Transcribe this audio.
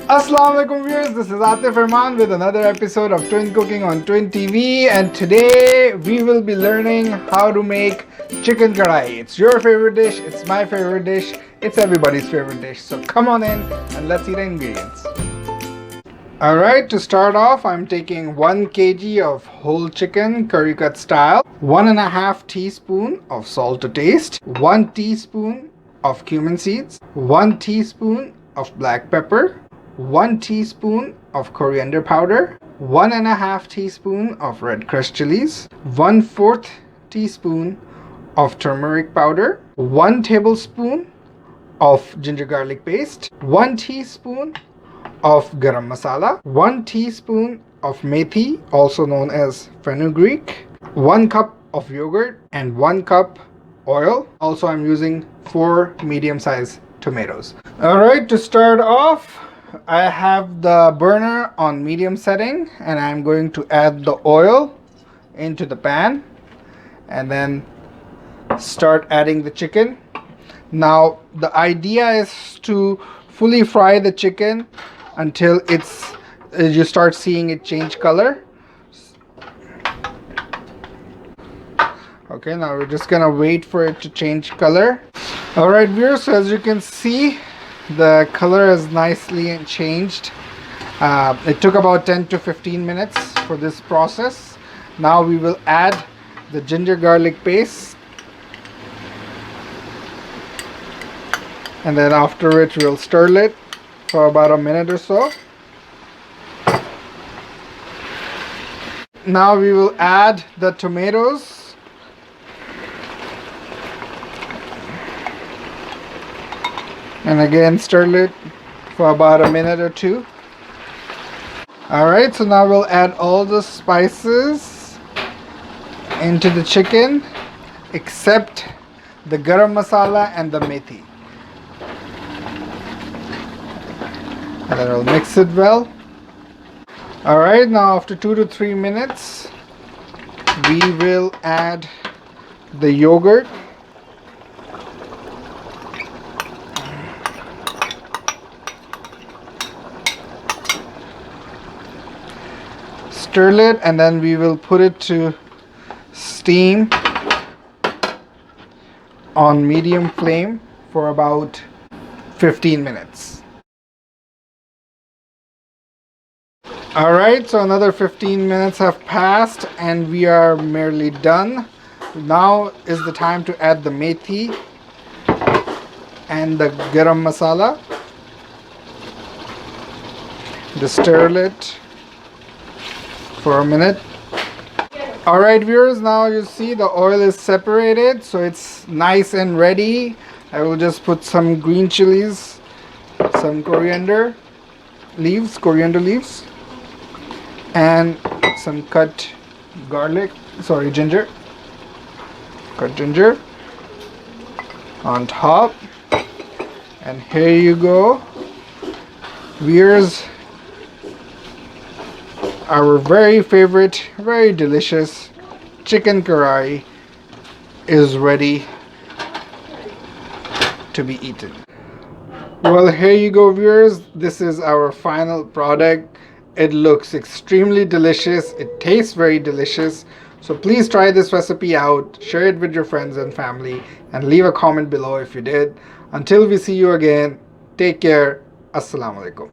Assalamu alaikum viewers, this is Atif Rehman with another episode of Twin Cooking on Twin TV, and today we will be learning how to make chicken karahi. It's your favorite dish, it's my favorite dish, it's everybody's favorite dish. So come on in and let's see the ingredients. Alright, to start off, I'm taking 1 kg of whole chicken curry cut style, 1.5 teaspoon of salt to taste, 1 teaspoon of cumin seeds, 1 teaspoon of black pepper, 1 teaspoon of coriander powder, 1.5 teaspoon of red crushed chilies, 1/4 teaspoon of turmeric powder, 1 tablespoon of ginger garlic paste, 1 teaspoon of garam masala, 1 teaspoon of methi, also known as fenugreek, 1 cup of yogurt, and 1 cup oil. Also, I'm using 4 medium-sized tomatoes. Alright, to start off, I have the burner on medium setting and I'm going to add the oil into the pan and then start adding the chicken. Now the idea is to fully fry the chicken until you start seeing it change color. Okay, now we're just gonna wait for it to change color. Alright viewers, so as you can see, the color has nicely changed. It took about 10 to 15 minutes for this process. Now we will add the ginger garlic paste, and then after which we'll stir it for about a minute or so. Now we will add the tomatoes. And again stir it for about a minute or two. Alright, so now we'll add all the spices into the chicken except the garam masala and the methi. And then we'll mix it well. Alright, now after 2 to 3 minutes we will add the yogurt. Stir it, and then we will put it to steam on medium flame for about 15 minutes. Alright, so another 15 minutes have passed and we are nearly done. Now is the time to add the methi and the garam masala. Just stir it for a minute. Alright viewers, now you see the oil is separated, so it's nice and ready. I will just put some green chilies, some coriander leaves, and some cut ginger, cut ginger on top. And here you go viewers, our very favorite, very delicious chicken karahi is ready to be eaten. Well, here you go viewers, this is our final product. It looks extremely delicious, it tastes very delicious. So please try this recipe out, share it with your friends and family, and leave a comment below if you did. Until we see you again, take care. Assalamu alaikum.